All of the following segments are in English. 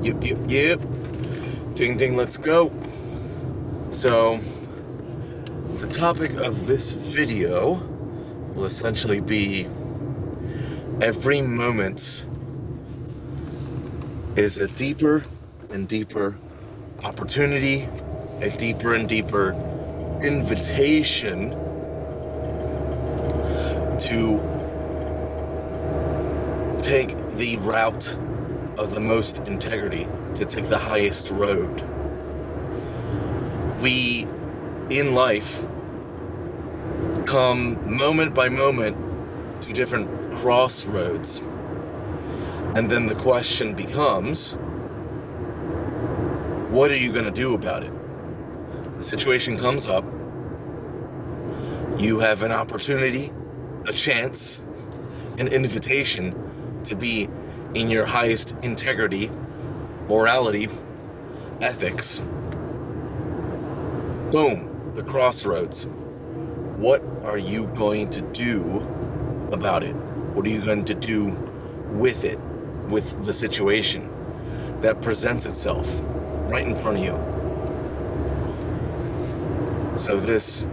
Yep. Ding, ding, let's go. So, the topic of this video will essentially be every moment is a deeper and deeper opportunity, a deeper and deeper invitation to take the route of the most integrity, to take the highest road. We, in life, come moment by moment to different crossroads. And then the question becomes, what are you going to do about it? The situation comes up. You have an opportunity, a chance, an invitation to be in your highest integrity, morality, ethics. Boom, the crossroads. What are you going to do about it? What are you going to do with it, with the situation that presents itself right in front of you? So this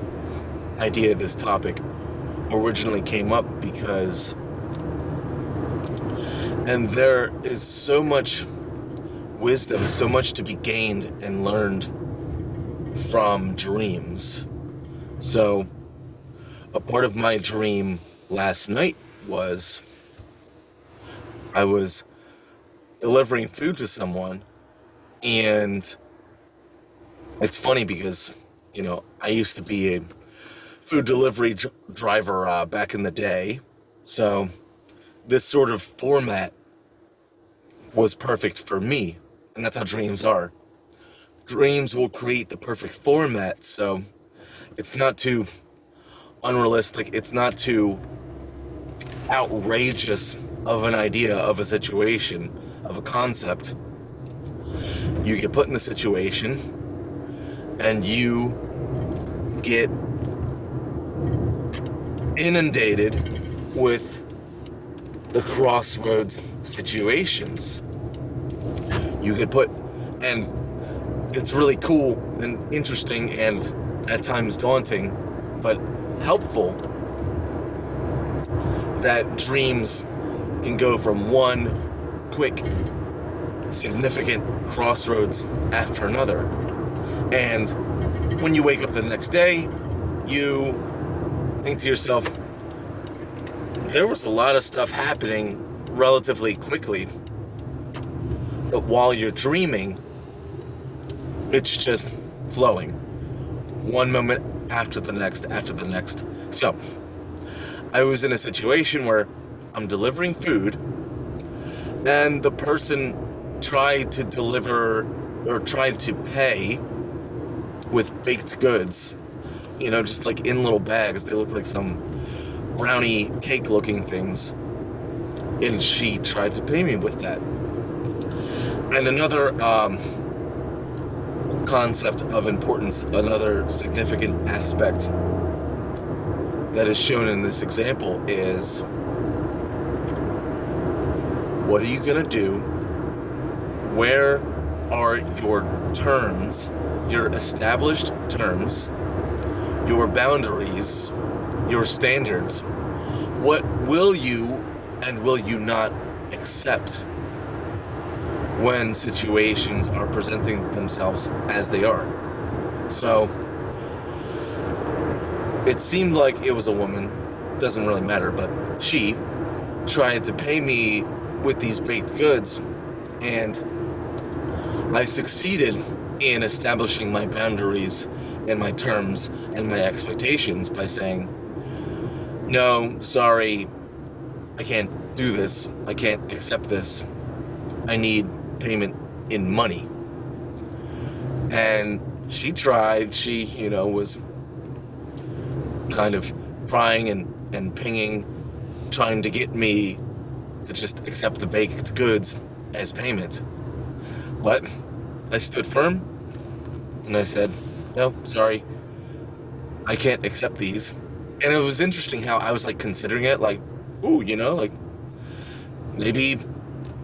idea, this topic originally came up because, and there is so much wisdom, so much to be gained and learned from dreams. So a part of my dream last night was I was delivering food to someone, and it's funny because, I used to be a food delivery driver back in the day, so this sort of format was perfect for me, and that's how dreams are. Dreams will create the perfect format, so it's not too unrealistic, it's not too outrageous of an idea, of a situation, of a concept. You get put in the situation, and you get inundated with the crossroads situations. You get put, and it's really cool and interesting and at times daunting, but helpful, that dreams can go from one quick, significant crossroads after another. And when you wake up the next day, you think to yourself, there was a lot of stuff happening relatively quickly, but while you're dreaming, it's just flowing, one moment after the next, after the next. So I was in a situation where I'm delivering food, and the person tried to deliver or tried to pay with baked goods, just like in little bags. They look like some brownie cake looking things, and she tried to pay me with that. And another concept of importance, another significant aspect that is shown in this example is, what are you going to do? Where are your terms, your established terms, your boundaries, your standards? What will you and will you not accept when situations are presenting themselves as they are? So it seemed like it was a woman, doesn't really matter, but she tried to pay me with these baked goods, and I succeeded in establishing my boundaries and my terms and my expectations by saying, no, sorry, I can't do this, I can't accept this, I need payment in money. And she tried, she, was kind of prying and pinging, trying to get me to just accept the baked goods as payment. But I stood firm, and I said, no, sorry, I can't accept these. And it was interesting how I was considering it, ooh, maybe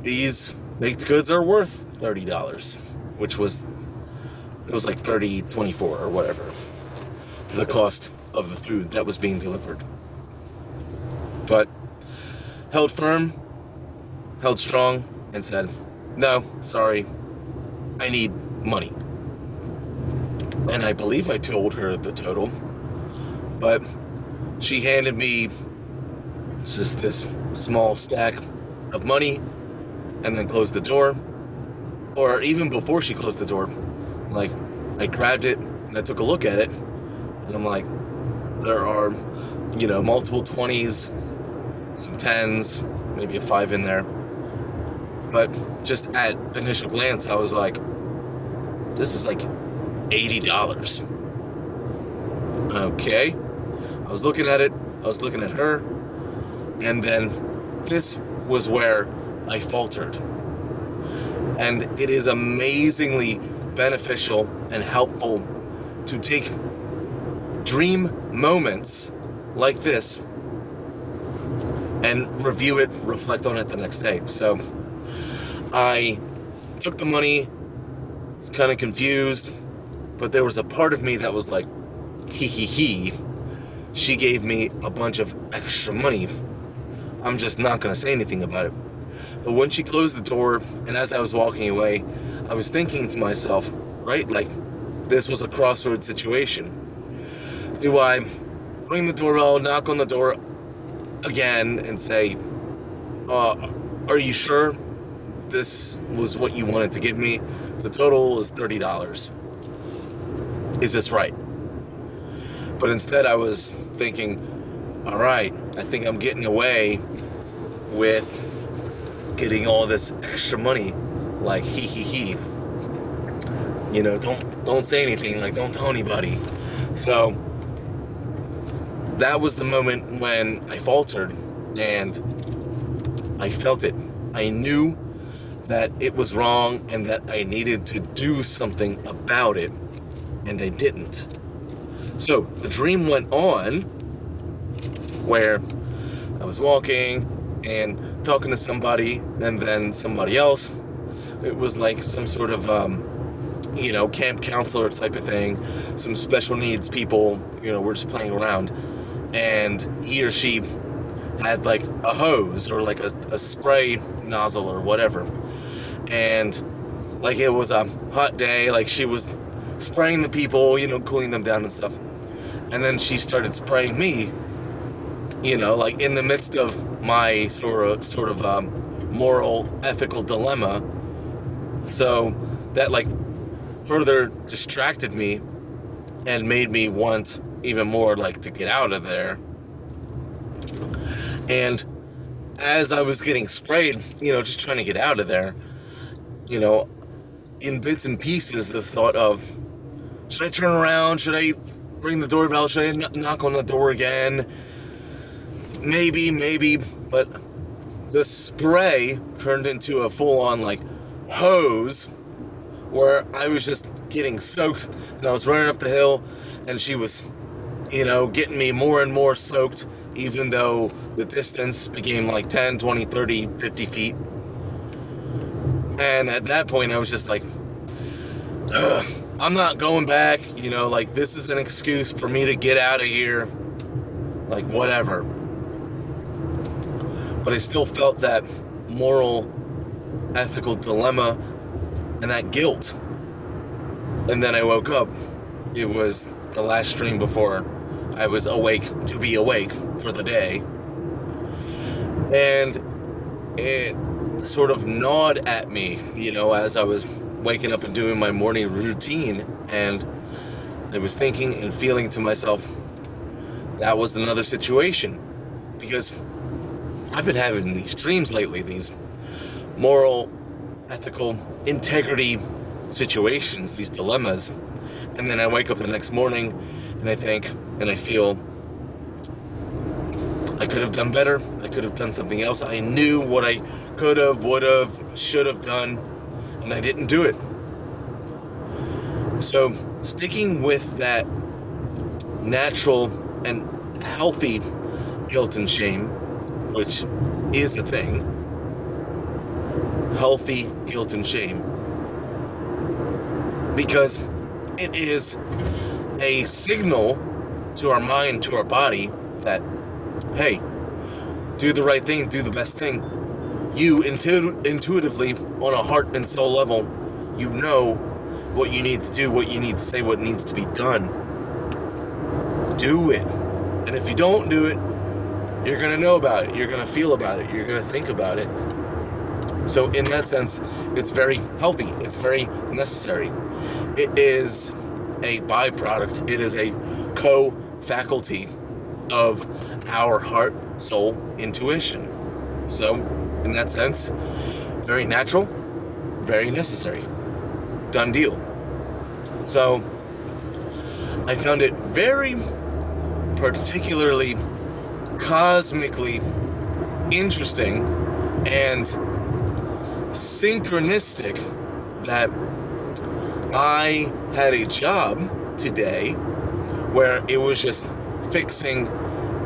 these baked goods are worth $30, which was, it was like $30.24 or whatever, the cost of the food that was being delivered. But held firm, held strong, and said, no, sorry, I need money. And I believe I told her the total, but she handed me just this small stack of money and then closed the door. Or even before she closed the door, like, I grabbed it and I took a look at it, and I'm like, there are, multiple 20s, some 10s, maybe a 5 in there. But just at initial glance, I was like, this is like $80. Okay. I was looking at it, I was looking at her, and then this was where I faltered. And it is amazingly beneficial and helpful to take dream moments like this and review it, reflect on it the next day. So I took the money, was kind of confused, but there was a part of me that was like, he. She gave me a bunch of extra money. I'm just not going to say anything about it. But when she closed the door, and as I was walking away, I was thinking to myself, right, like, this was a crossroads situation. Do I ring the doorbell, knock on the door again, and say, are you sure this was what you wanted to give me? The total is $30. Is this right? But instead I was thinking, all right, I think I'm getting away with getting all this extra money. Like, he. Don't say anything, like, don't tell anybody. So that was the moment when I faltered, and I felt it. I knew that it was wrong and that I needed to do something about it, and I didn't. So the dream went on where I was walking and talking to somebody, and then somebody else. It was like some sort of, camp counselor type of thing. Some special needs people, we're just playing around. And he or she had like a hose or like a spray nozzle or whatever. And like it was a hot day, like she was spraying the people, cooling them down and stuff. And then she started spraying me, like in the midst of my sort of moral, ethical dilemma. So that like further distracted me and made me want even more like to get out of there. And as I was getting sprayed, just trying to get out of there, in bits and pieces, the thought of, should I turn around? Should I ring the doorbell? Should I knock on the door again? Maybe, but the spray turned into a full-on like hose where I was just getting soaked, and I was running up the hill, and she was, getting me more and more soaked, even though the distance became like 10, 20, 30, 50 feet. And at that point, I was just like, I'm not going back, like this is an excuse for me to get out of here, like whatever. But I still felt that moral, ethical dilemma and that guilt. And then I woke up. It was the last dream before I was awake to be awake for the day. And it sort of gnawed at me, as I was waking up and doing my morning routine. And I was thinking and feeling to myself, that was another situation. Because I've been having these dreams lately, these moral, ethical, integrity situations, these dilemmas. And then I wake up the next morning and I think and I feel I could have done better. I could have done something else. I knew what I could have, would have, should have done, and I didn't do it. So sticking with that natural and healthy guilt and shame, which is a thing, healthy guilt and shame, because it is a signal to our mind, to our body, that, hey, do the right thing, do the best thing. You intuitively, on a heart and soul level, you know what you need to do, what you need to say, what needs to be done. Do it. And if you don't do it, you're going to know about it. You're going to feel about it. You're going to think about it. So in that sense, it's very healthy. It's very necessary. It is a byproduct. It is a co-faculty of our heart, soul, intuition. So in that sense, very natural, very necessary. Done deal. So I found it very particularly cosmically interesting and synchronistic that I had a job today where it was just fixing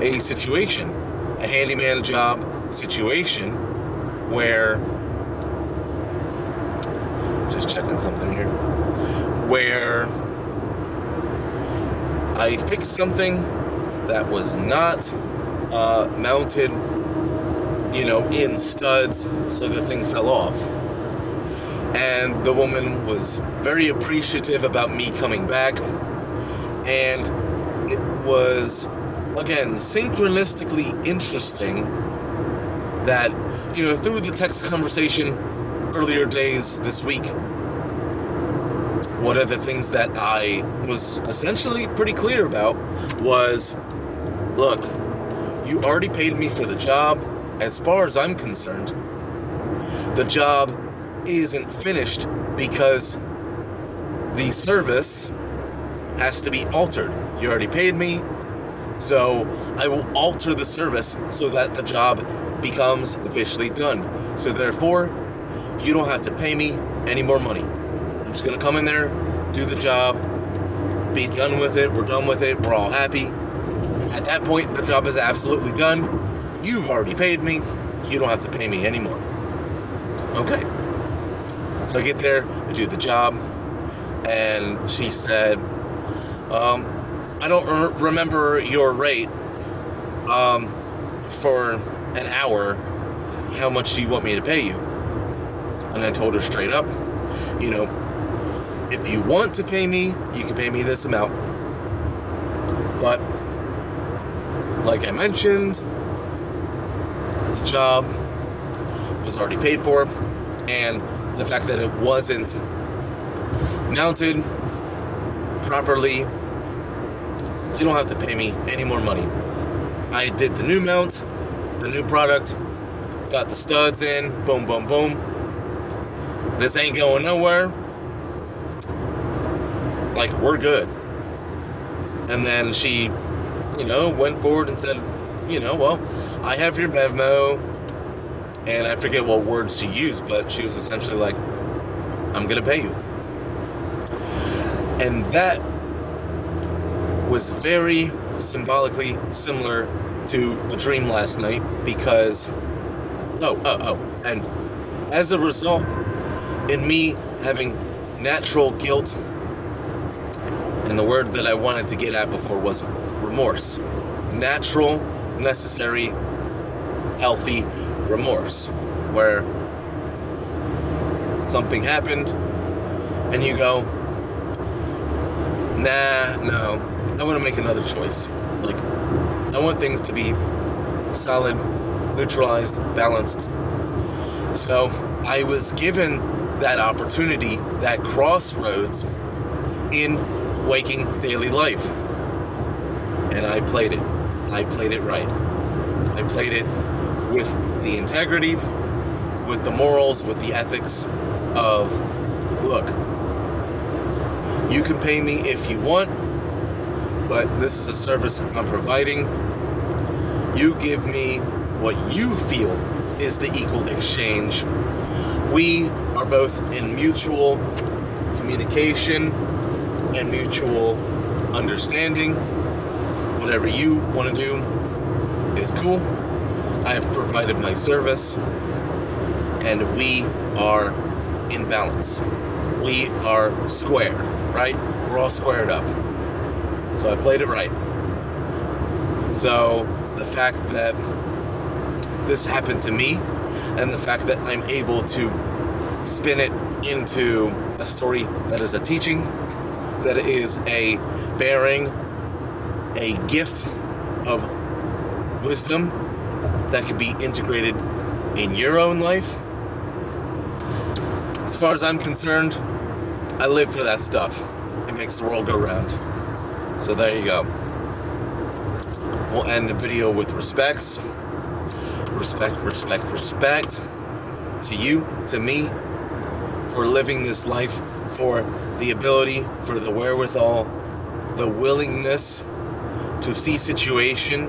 a situation, a handyman job situation where, just checking something here, where I fixed something that was not mounted, in studs, so the thing fell off. And the woman was very appreciative about me coming back, and it was, again, synchronistically interesting that, through the text conversation earlier days this week, one of the things that I was essentially pretty clear about was, look, you already paid me for the job. As far as I'm concerned, the job isn't finished because the service has to be altered. You already paid me, so I will alter the service so that the job becomes officially done. So therefore, you don't have to pay me any more money. I'm just gonna come in there, do the job, be done with it, we're done with it, we're all happy. At that point, the job is absolutely done. You've already paid me, you don't have to pay me anymore. Okay. So I get there, I do the job, and she said, I don't remember your rate for an hour. How much do you want me to pay you? And I told her straight up, if you want to pay me, you can pay me this amount. But, like I mentioned, the job was already paid for, and the fact that it wasn't mounted properly, you don't have to pay me any more money. I did the new mount, the new product, got the studs in, boom, boom, boom. This ain't going nowhere. Like, we're good. And then she, went forward and said, well, I have your memo, and I forget what words she used, but she was essentially like, I'm gonna pay you. And that was very symbolically similar to the dream last night, because, and as a result, in me having natural guilt, and the word that I wanted to get at before was remorse. Natural, necessary, healthy remorse, where something happened and you go, no, I want to make another choice. Like, I want things to be solid, neutralized, balanced. So I was given that opportunity, that crossroads in waking daily life. And I played it. I played it right. I played it with the integrity, with the morals, with the ethics of, look, you can pay me if you want, but this is a service I'm providing. You give me what you feel is the equal exchange. We are both in mutual communication and mutual understanding. Whatever you want to do is cool. I have provided my service, and we are in balance. We are square, right? We're all squared up. So I played it right. So the fact that this happened to me, and the fact that I'm able to spin it into a story that is a teaching, that is a bearing, a gift of wisdom that can be integrated in your own life. As far as I'm concerned, I live for that stuff. It makes the world go round. So there you go. We'll end the video with respects. Respect to you, to me, for living this life, for the ability, for the wherewithal, the willingness to see situation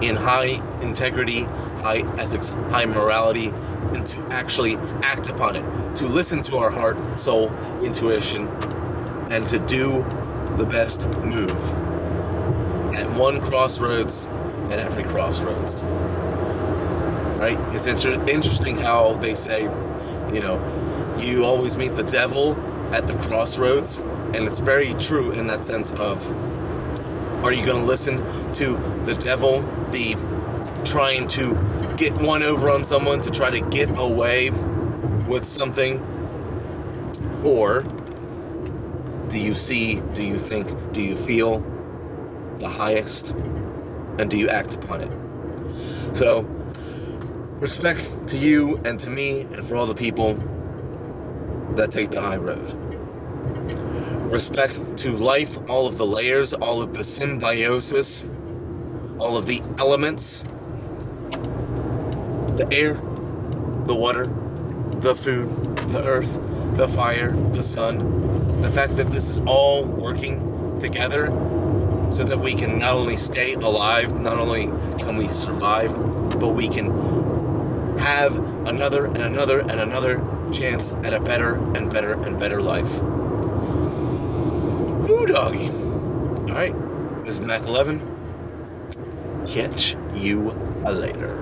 in high integrity, high ethics, high morality, and to actually act upon it, to listen to our heart, soul, intuition, and to do the best move at one crossroads, at every crossroads. Right? It's interesting how they say, you always meet the devil at the crossroads, and it's very true in that sense of, are you going to listen to the devil, the trying to get one over on someone, to try to get away with something? Or do you see, do you think, do you feel the highest, and do you act upon it? So, respect to you and to me and for all the people that take the high road. Respect to life, all of the layers, all of the symbiosis, all of the elements, the air, the water, the food, the earth, the fire, the sun. The fact that this is all working together so that we can not only stay alive, not only can we survive, but we can have another and another and another chance at a better and better and better life. Woo, doggy. All right, this is Mac 11. Catch you later.